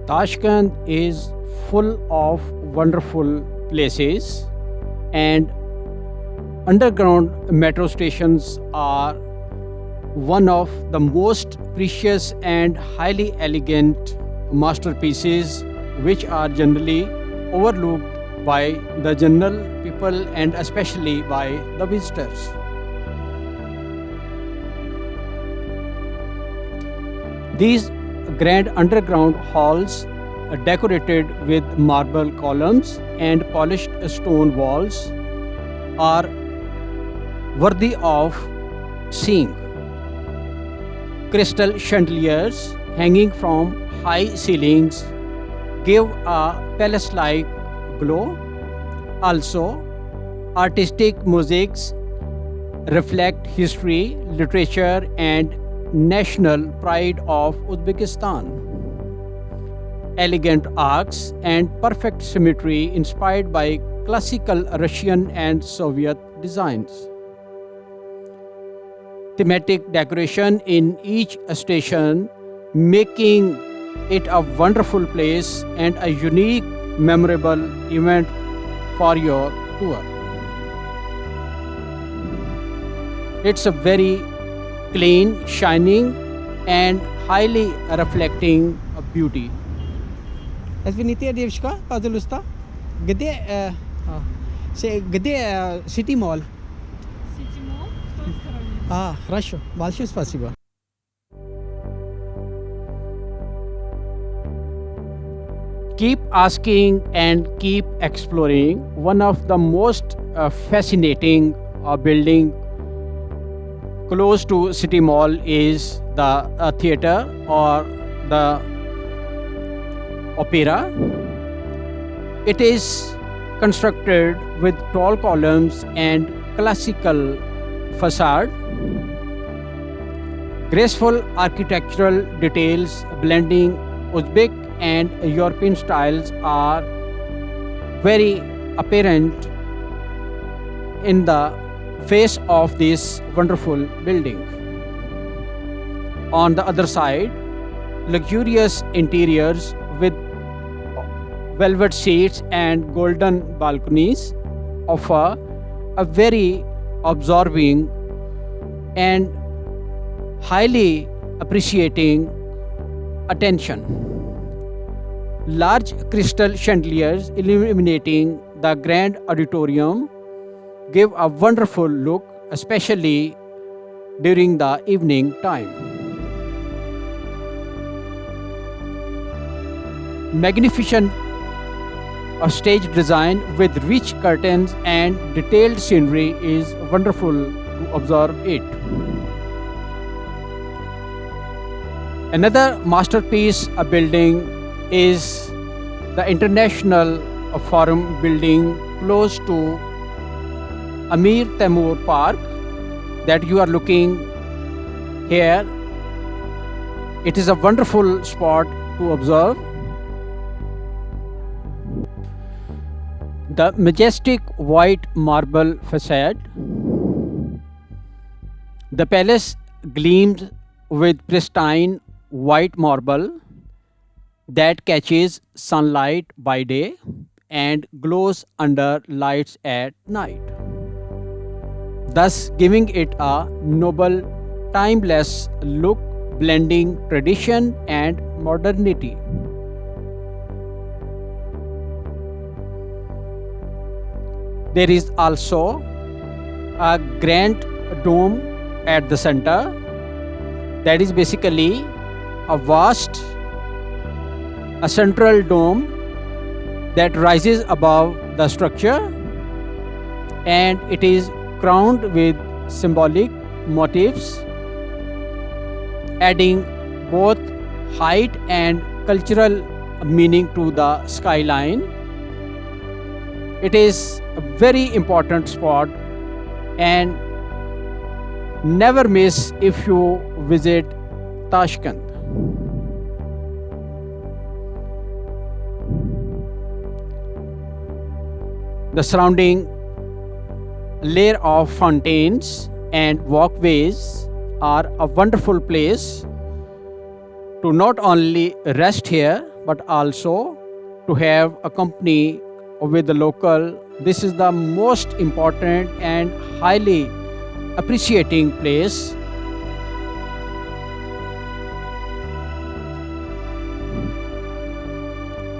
Tashkent is full of wonderful places, and underground metro stations are one of the most precious and highly elegant masterpieces which are generally overlooked by the general people and especially by the visitors. These grand underground halls, decorated with marble columns and polished stone walls, are worthy of seeing. Crystal chandeliers hanging from high ceilings give a palace like glow. Also, artistic mosaics reflect history, literature, and national pride of Uzbekistan. Elegant arcs and perfect symmetry inspired by classical Russian and Soviet designs. Thematic decoration in each station, making it a wonderful place and a unique, memorable event for your tour. It's a very clean, shining, and highly reflecting beauty. Извините, девочка, пожалуйста, где City Mall? City Mall в той стороне. Хорошо, большое спасибо. Keep asking and keep exploring. One of the most fascinating building close to City Mall is the theater or the opera. It is constructed with tall columns and classical facade. Graceful architectural details blending Uzbek and European styles are very apparent in the face of this wonderful building. On the other side, luxurious interiors with velvet seats and golden balconies offer a very absorbing and highly appreciating attention. Large crystal chandeliers illuminating the grand auditorium give a wonderful look, especially during the evening time. Magnificent stage design with rich curtains and detailed scenery is wonderful to observe it. Another masterpiece building is the International Forum building close to Amir Timur Park that you are looking here. It is a wonderful spot to observe. The majestic white marble facade. The palace gleams with pristine white marble that catches sunlight by day and glows under lights at night, thus giving it a noble, timeless look blending tradition and modernity. There is also a grand dome at the center that is basically a central dome that rises above the structure, and it is crowned with symbolic motifs, adding both height and cultural meaning to the skyline. It is a very important spot and never miss if you visit Tashkent. The surrounding layer of fountains and walkways are a wonderful place to not only rest here but also to have a company with the local. This is the most important and highly appreciating place.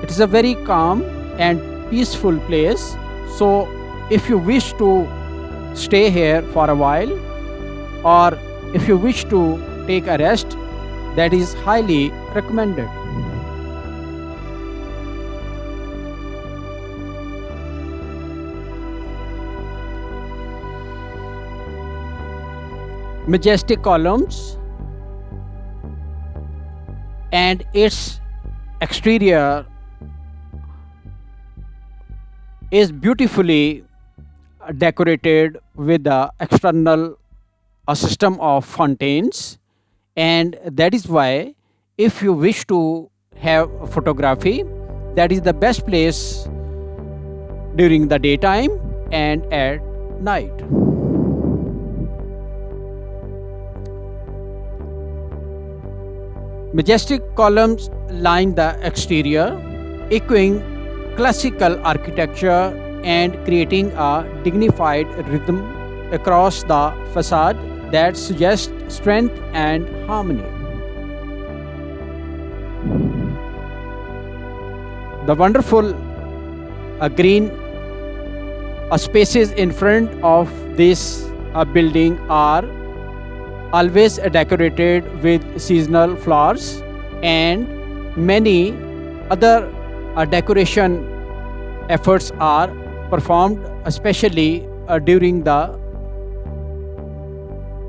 It is a very calm and peaceful place. So, if you wish to stay here for a while, or if you wish to take a rest, that is highly recommended. Majestic columns and its exterior is beautifully decorated with the external a system of fountains, and that is why if you wish to have photography, that is the best place during the daytime and at night. Majestic columns line the exterior, echoing classical architecture and creating a dignified rhythm across the facade that suggests strength and harmony. The wonderful green spaces in front of this building are always decorated with seasonal flowers, and many other decoration efforts are performed, especially during the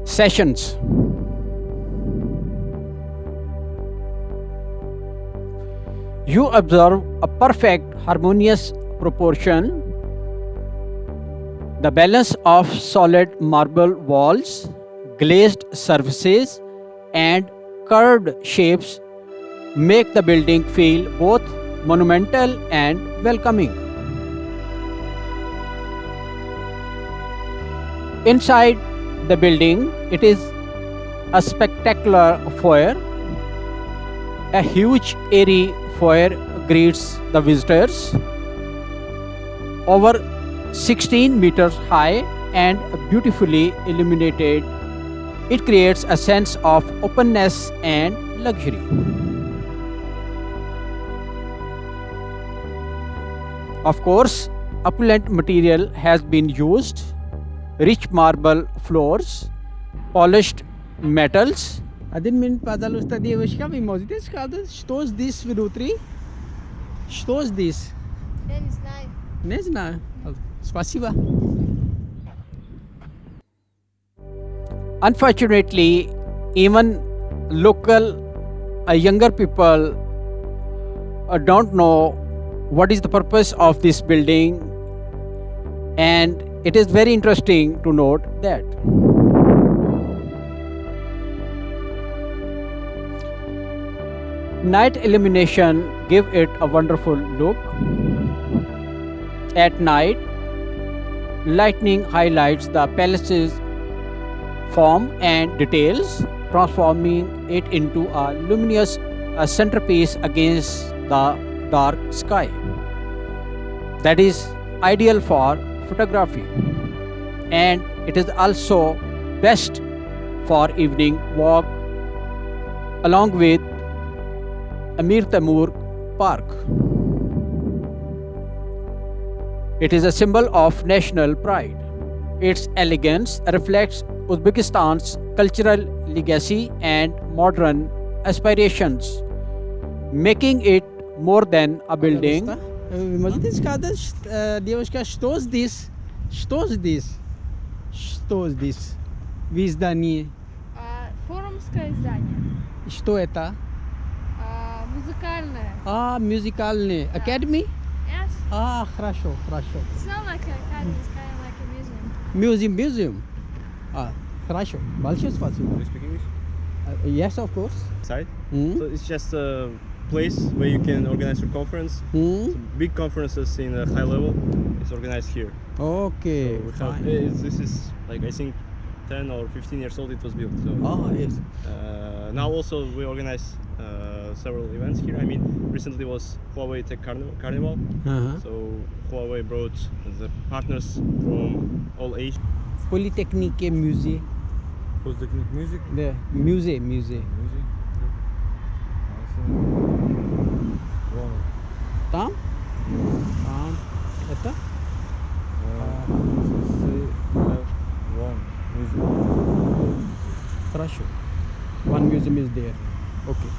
sessions. You observe a perfect harmonious proportion, the balance of solid marble walls, glazed surfaces, and curved shapes make the building feel both monumental and welcoming. Inside the building, it is a spectacular foyer. A huge airy foyer greets the visitors. Over 16 meters high and beautifully illuminated, it creates a sense of openness and luxury. Of course, opulent material has been used: rich marble floors, polished metals. Один минут, пожалуйста, девушка, вы можете сказать, что здесь внутри? Что здесь? Я не знаю. Не знаю. Спасибо. Unfortunately, even local younger people don't know what is the purpose of this building, and it is very interesting to note that. Night illumination give it a wonderful look. At night, lightning highlights the palace's form and details, transforming it into a luminous centerpiece against the dark sky. That is ideal for photography, and it is also best for evening walk along with Amir Timur Park. It is a symbol of national pride. Its elegance reflects Uzbekistan's cultural legacy and modern aspirations, making it more than a building. Вы можете сказать, девушка, что здесь? Что здесь? Что здесь? В издании. Форумское здание. Что это? Музыкальное. Музыкальный. Да. Academy? Yes. Хорошо, хорошо. It's not like an academy, it's kind of like a museum. Museum. Хорошо. Большое спасибо. Do you speak English? Yes, of course. Side? Mm. So it's just a place where you can organize your conference. Mm. So big conferences in a high level is organized here. Okay. So we have, Fine. this is like I think 10 or 15 years old it was built. So Yes. now also we organize several events here. I mean, recently was Huawei Tech Carnival. Uh-huh. So Huawei brought the partners from all Asia. Polytechnique musée. Polytechnic music. The musée. Music. Wrong. Там? Там. Это? Wrong. Music. Хорошо. One museum is there. Okay.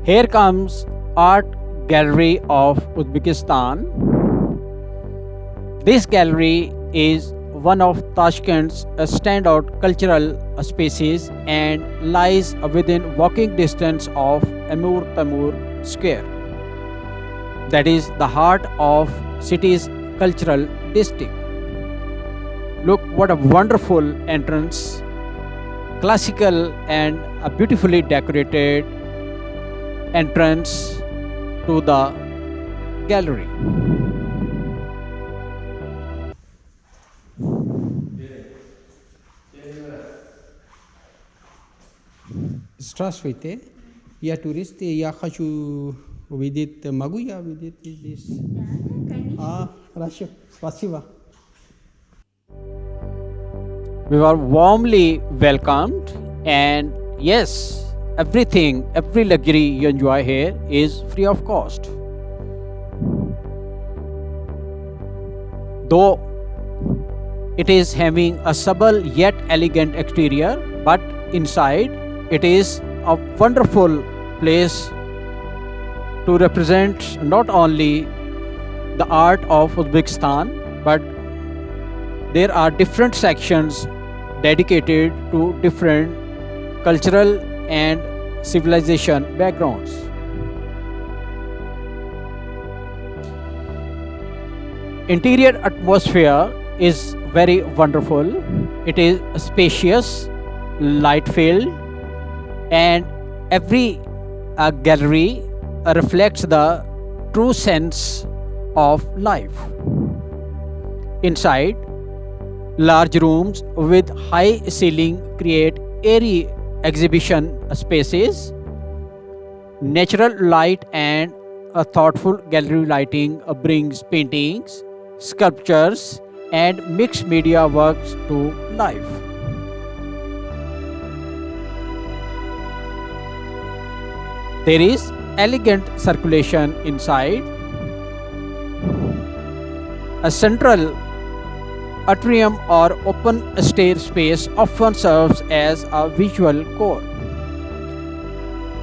Here comes Art Gallery of Uzbekistan. This gallery is one of Tashkent's standout cultural spaces and lies within walking distance of Amir Timur Square. That is the heart of city's cultural district. Look what a wonderful entrance, classical and a beautifully decorated entrance to the gallery. Здравствуйте. Я турист, и я хочу увидеть, могу я увидеть здесь? Хорошо, спасибо. We were warmly welcomed, and yes, everything, every luxury you enjoy here is free of cost. Though it is having a subtle yet elegant exterior, but inside it is a wonderful place to represent not only the art of Uzbekistan, but there are different sections dedicated to different cultural and civilization backgrounds. Interior atmosphere is very wonderful. It is spacious, light filled, and every gallery reflects the true sense of life. Inside, large rooms with high ceiling create airy exhibition spaces. Natural light and a thoughtful gallery lighting brings paintings, sculptures, and mixed media works to life. There is elegant circulation inside. A central atrium or open stair space often serves as a visual core.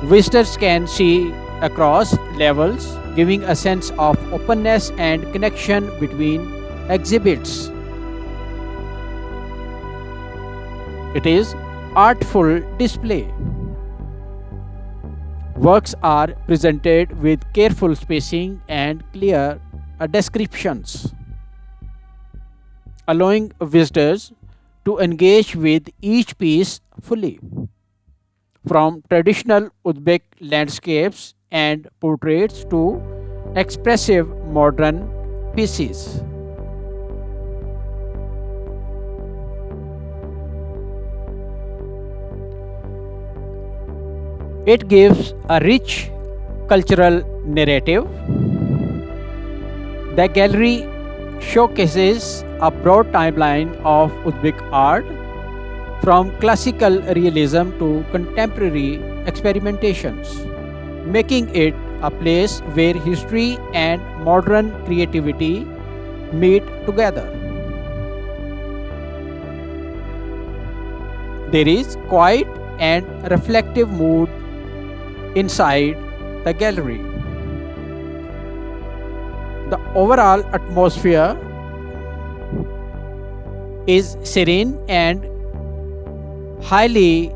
Visitors can see across levels, giving a sense of openness and connection between exhibits. It is artful display. Works are presented with careful spacing and clear descriptions, allowing visitors to engage with each piece fully. From traditional Uzbek landscapes and portraits to expressive modern pieces. It gives a rich cultural narrative. The gallery showcases a broad timeline of Uzbek art, from classical realism to contemporary experimentations, making it a place where history and modern creativity meet together. There is quiet and reflective mood inside the gallery. The overall atmosphere is serene and highly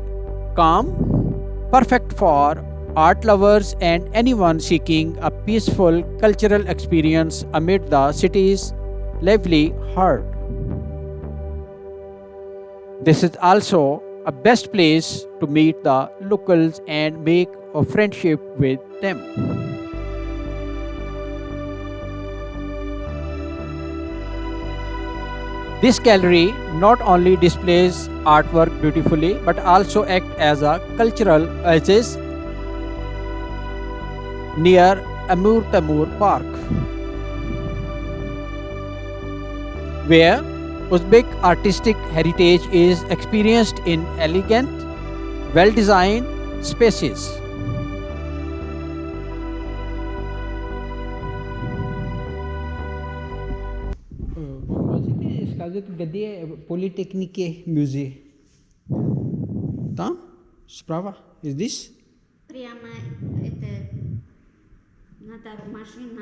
calm, perfect for art lovers and anyone seeking a peaceful cultural experience amid the city's lively heart. This is also a best place to meet the locals and make a friendship with them. This gallery not only displays artwork beautifully but also act as a cultural oasis near Amir Timur Park, where Uzbek artistic heritage is experienced in elegant, well-designed spaces. Сказать, где политехники музей? Там? Справа? Is this? Прямо это надо машин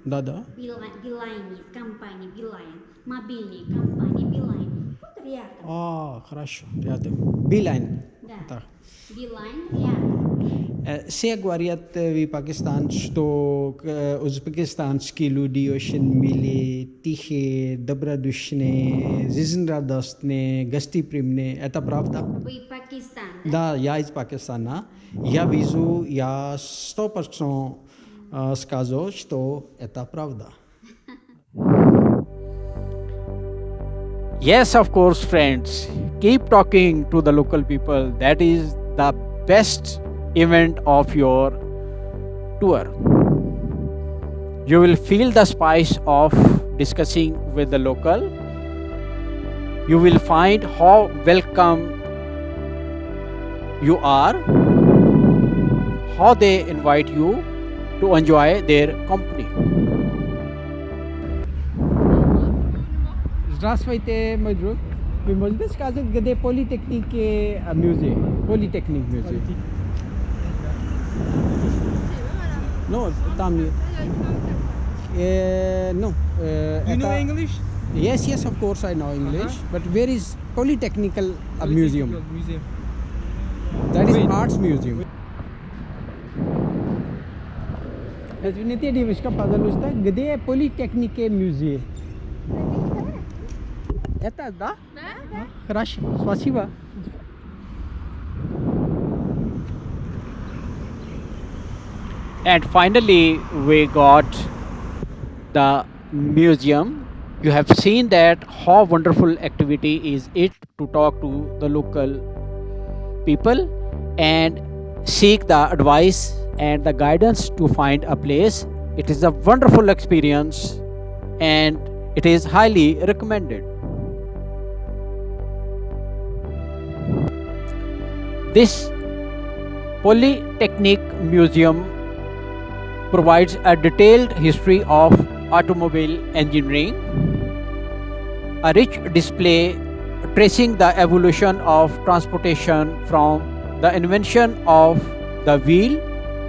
надо, Да. Билайн, компания Билайн, мобильная компания Билайн. Вот рядом. Хорошо, рядом. Билайн. Да. Так. Билайн рядом. Все говорят в Пакистане, что узбекистанские люди очень милые, тихие, добродушные, жизнерадостные, гостеприимные. Это правда? Вы Пакистан, да? Да, я из Пакистана. Я вижу, я 100% скажу, что это правда. Yes, of course, friends. Keep talking to the local people. That is the best event of your tour. You will feel the spice of discussing with the local. You will find how welcome you are, how they invite you to enjoy their company. Здравствуйте, мой друг. Вы можете сказать, где политехник музей? Политехник музей. No, там нет. No. You know English? Yes, of course I know English. But where is Polytechnical Museum? Museum. That is Wait. Arts Museum. Извините, девушка, пожалуйста, где Политехник музей? Это, да? Да. Хорошо, спасибо. And finally, we got the museum. You have seen that how wonderful activity is it to talk to the local people and seek the advice and the guidance to find a place. It is a wonderful experience and it is highly recommended. This Polytechnic Museum provides a detailed history of automobile engineering, a rich display tracing the evolution of transportation from the invention of the wheel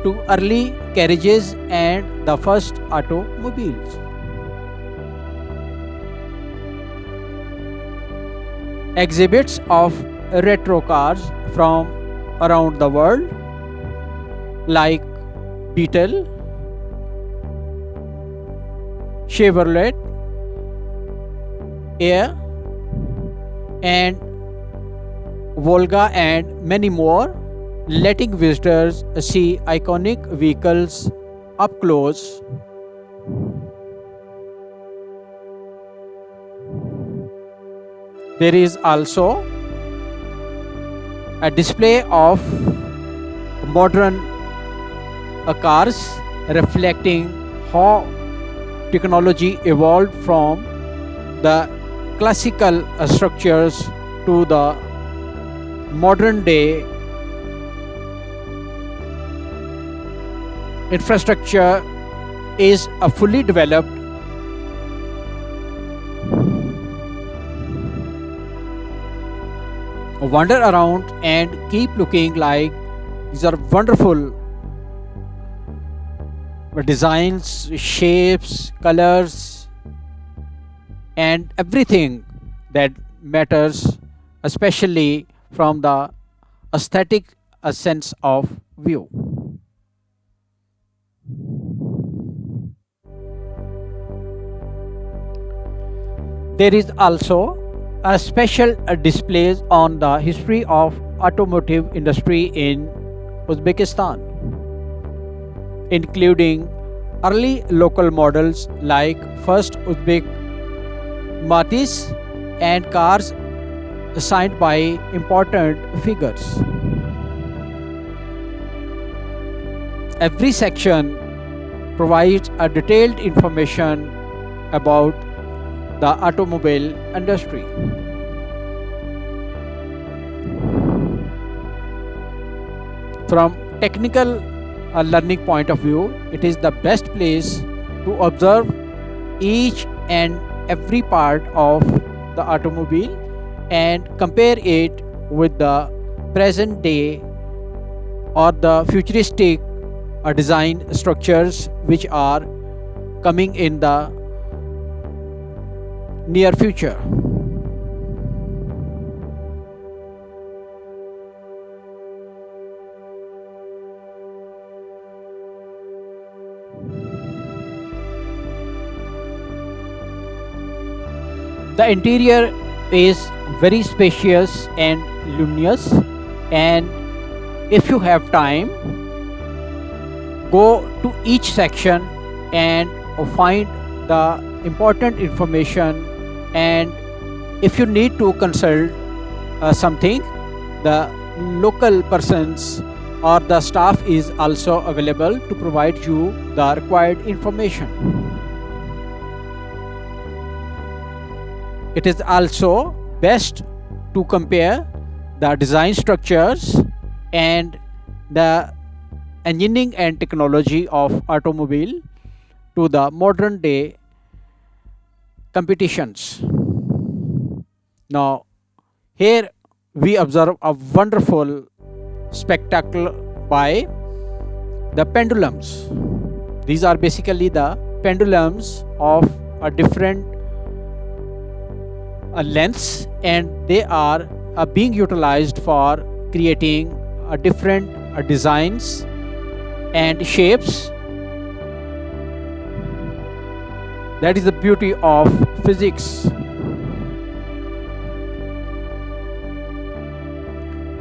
to early carriages and the first automobiles. Exhibits of retro cars from around the world like Beetle, Chevrolet, Air, and Volga, and many more, letting visitors see iconic vehicles up close. There is also a display of modern cars reflecting how technology evolved from the classical structures to the modern day infrastructure is a fully developed wander around and keep looking like these are wonderful designs, shapes, colors, and everything that matters, especially from the aesthetic sense of view. There is also a special displays on the history of automotive industry in Uzbekistan, including early local models like first Uzbek Matis and cars signed by important figures. Every section provides a detailed information about the automobile industry. From technical learning point of view, it is the best place to observe each and every part of the automobile and compare it with the present day or the futuristic design structures which are coming in the near future. The interior is very spacious and luminous, and if you have time, go to each section and find the important information, and if you need to consult something, the local persons or the staff is also available to provide you the required information. It is also best to compare the design structures and the engineering and technology of automobile to the modern day competitions. Now, here we observe a wonderful spectacle by the pendulums. These are basically the pendulums of a different lengths, and they are being utilized for creating different designs and shapes. That is the beauty of physics.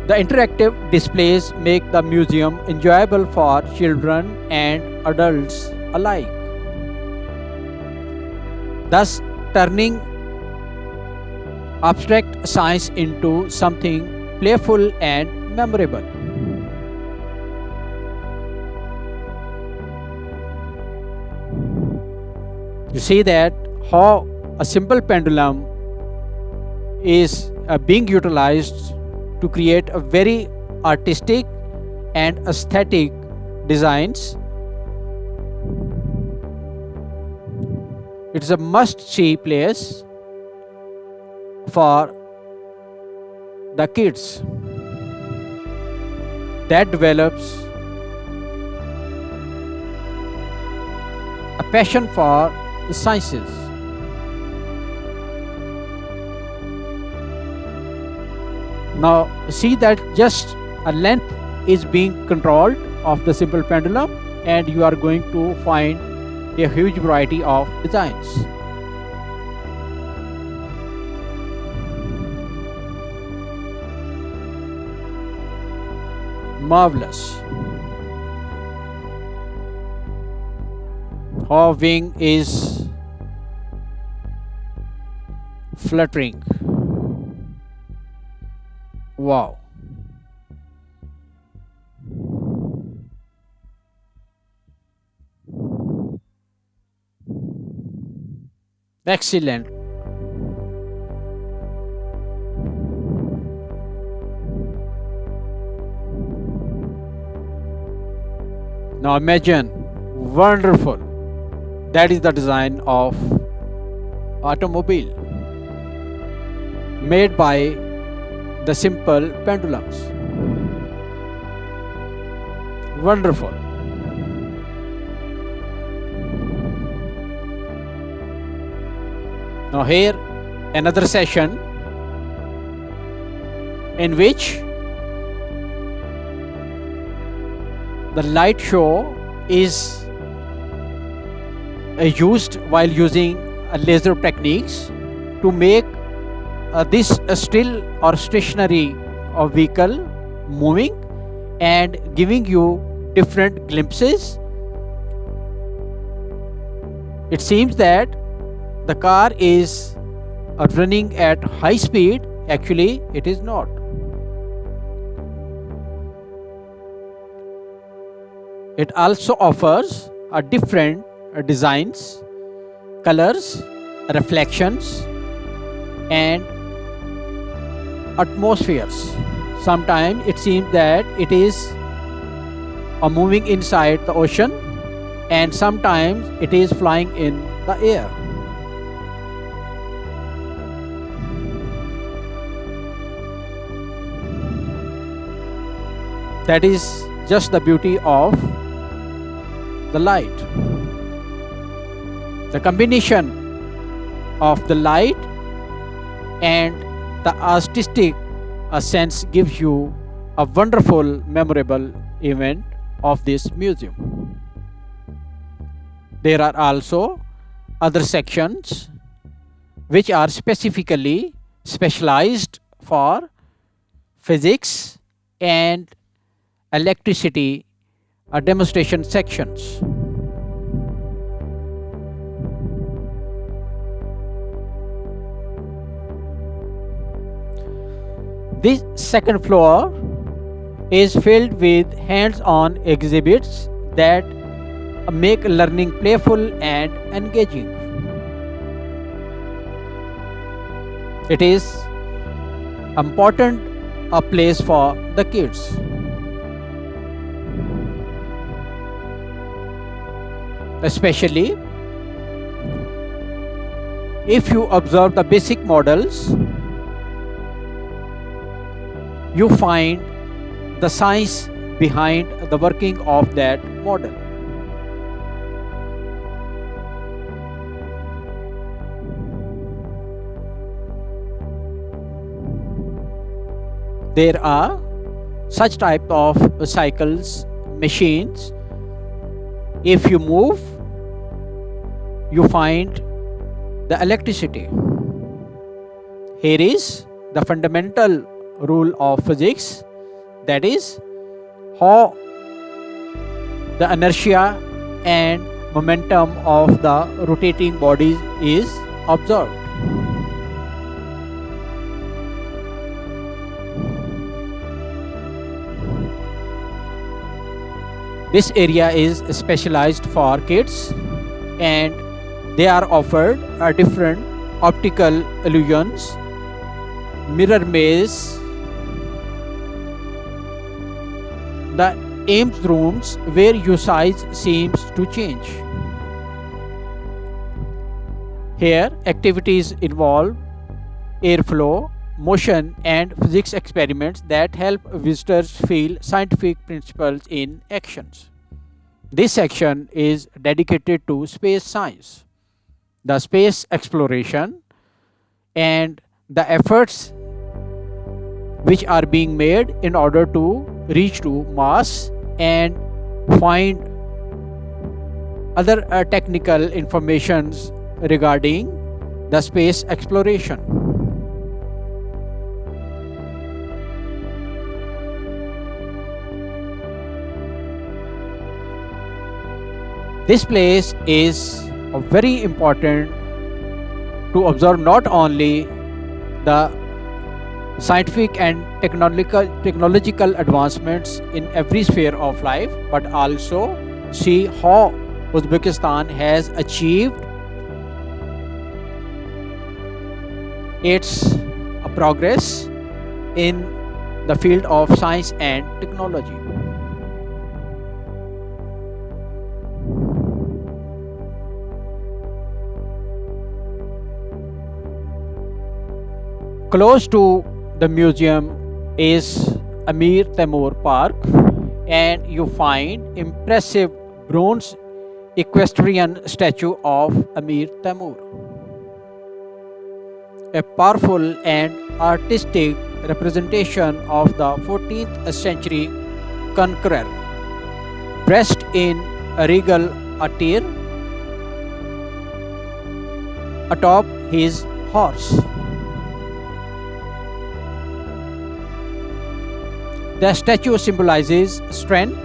The interactive displays make the museum enjoyable for children and adults alike, thus turning abstract science into something playful and memorable. You see that how a simple pendulum is being utilized to create a very artistic and aesthetic designs. It is a must-see place for the kids that develops a passion for the sciences. Now see that just a length is being controlled of the simple pendulum, and you are going to find a huge variety of designs. Marvelous. How wing is fluttering. Wow. Excellent. Now imagine, wonderful. That is the design of automobile made by the simple pendulums. Wonderful. Now here another session in which the light show is used while using laser techniques to make this still or stationary vehicle moving and giving you different glimpses. It seems that the car is running at high speed. Actually, it is not. It also offers a different designs, colors, reflections, and atmospheres. Sometimes it seems that it is moving inside the ocean, and sometimes it is flying in the air. That is just the beauty of the light. The combination of the light and the artistic sense gives you a wonderful, memorable event of this museum. There are also other sections which are specifically specialized for physics and electricity demonstration sections. This second floor is filled with hands-on exhibits that make learning playful and engaging. It is important a place for the kids. Especially if you observe the basic models, you find the science behind the working of that model. There are such type of cycles, machines. If you move, you find the electricity. Here is the fundamental rule of physics, that is how the inertia and momentum of the rotating bodies is observed. This area is specialized for kids, and they are offered different optical illusions, mirror maze, the aims rooms where your size seems to change. Here, activities involve airflow, motion, and physics experiments that help visitors feel scientific principles in actions. This section is dedicated to space science, the space exploration, and the efforts which are being made in order to reach to Mars and find other technical informations regarding the space exploration. This place is very important to observe not only the scientific and technological advancements in every sphere of life, but also see how Uzbekistan has achieved its progress in the field of science and technology. Close to the museum is Amir Timur Park, and you find impressive bronze equestrian statue of Amir Timur, a powerful and artistic representation of the 14th century conqueror, dressed in a regal attire atop his horse. The statue symbolizes strength,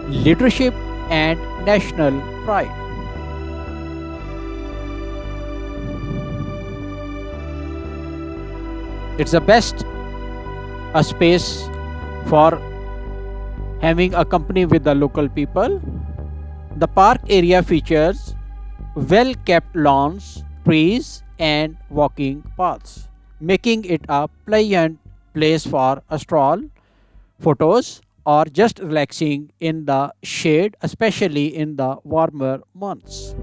leadership, and national pride. It's the best a space for having a company with the local people. The park area features well kept lawns, trees, and walking paths, making it a pleasant place for a stroll, photos, or just relaxing in the shade, especially in the warmer months.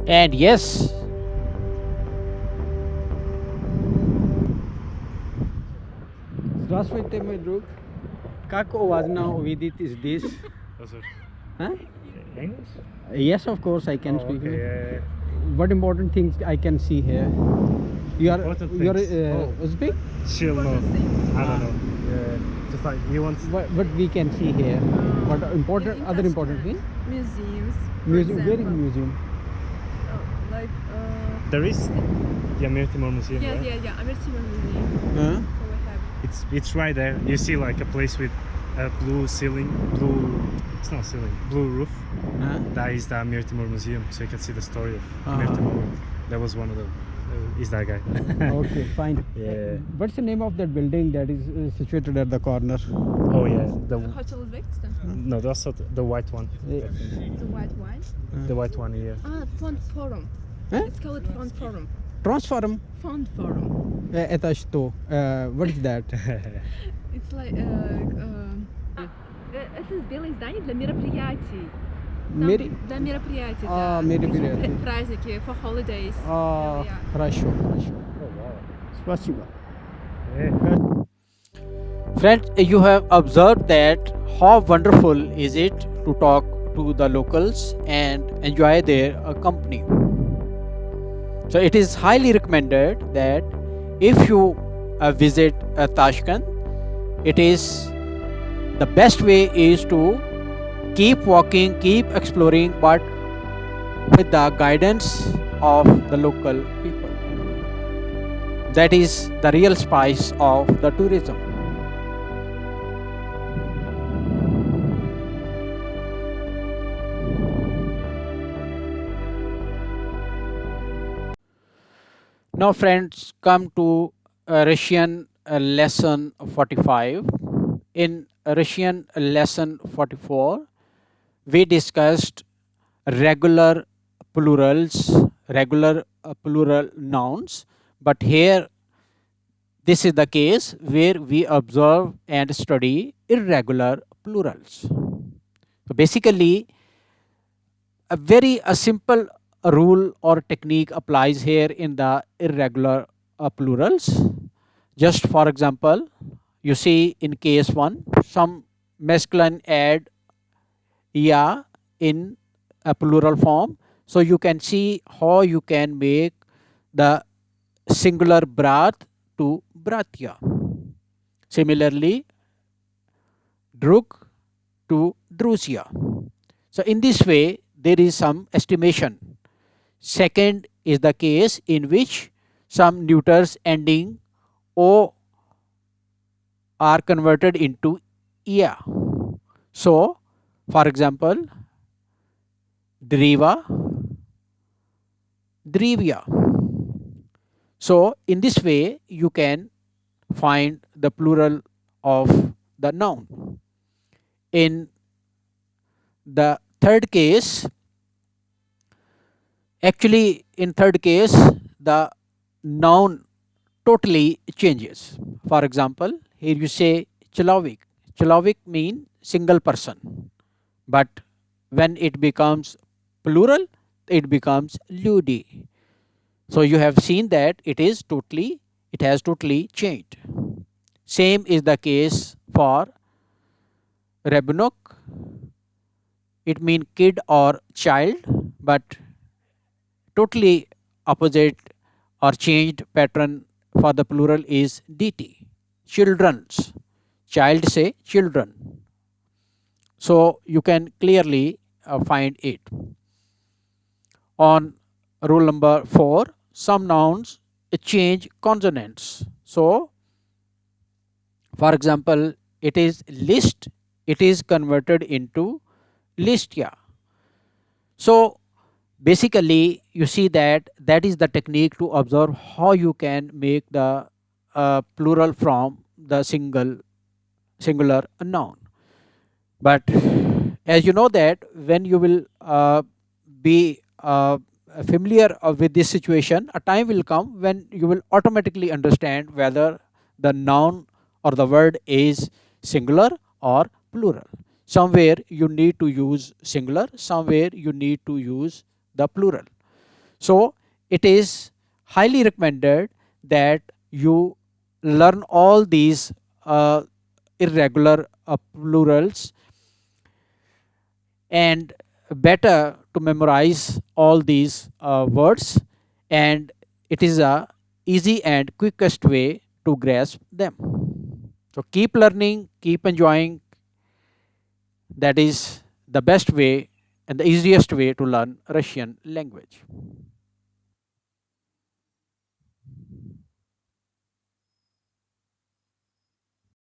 And yes, Здравствуйте, мой друг. Как у вас на увидит здесь? Huh? English? Yes, of course, I can speak. Okay. What important things I can see here? You are Important you're things. Oh. Uzbek? Chill, no. I don't know. Yeah. Just like you want. What we can see here? What important in other important Tashkent. thing? Museums. for Museum. Where is example. museum? Like, There is the Amir Timur Museum, yeah, right? yeah. Amir Timur Museum. Huh? So we have. It's right there. You see like a place with a blue ceiling, it's not ceiling, blue roof. Huh? That is the Amir Timur Museum, so you can see the story of Amir Uh-huh. Timur. That was one of the. Is that guy? Okay, fine. Yeah. What's the name of that building that is situated at the corner? Oh yeah. Hotel Uzbekistan. No, that's not the white one. Yeah. The white wine. The white one here. Font Forum. Huh? It's called Font Forum. Transform. Font Forum. Это что? What is that? It's like это белое здание для мероприятий. Там Мери- для мероприятий. А, да. мероприятий. Такие праздники, for holidays. А, Yeah. хорошо, хорошо. Спасибо. friends, you have observed that how wonderful is it to talk to the locals and enjoy their company. So it is highly recommended that if you visit Tashkent, it is the best way is to keep walking, keep exploring, but with the guidance of the local people. That is the real spice of the tourism. Now, friends, come to Russian lesson 45. In Russian lesson 44, we discussed regular plurals, regular plural nouns, but here this is the case where we observe and study irregular plurals. So basically, a simple rule or technique applies here in the irregular plurals. Just for example, you see in case 1, some masculine add ya in a plural form. So you can see how you can make the singular brat to bratya. Similarly, drug to drusya. So in this way, there is some estimation. Second is the case in which some neuters ending o are converted into ia. So, for example, driva, drivya. So, in this way, you can find the plural of the noun. In the third case, actually, in third case, the noun totally changes. For example, here you say Chalovik. Chalovik means single person. But when it becomes plural, it becomes Ludi. So you have seen that it has totally changed. Same is the case for Rebunok. It means kid or child, but totally opposite or changed pattern for the plural is dt. Children's. Child say children. So you can clearly find it. On rule number 4, some nouns change consonants. So, for example, it is list, it is converted into listya. So basically you see that that is the technique to observe how you can make the plural from the singular noun. But as you know that when you will be familiar with this situation, a time will come when you will automatically understand whether the noun or the word is singular or plural. Somewhere you need to use singular, somewhere you need to use the plural. So it is highly recommended that you learn all these irregular plurals, and better to memorize all these words, and it is a easy and quickest way to grasp them. So keep learning, keep enjoying. That is the best way and the easiest way to learn Russian language.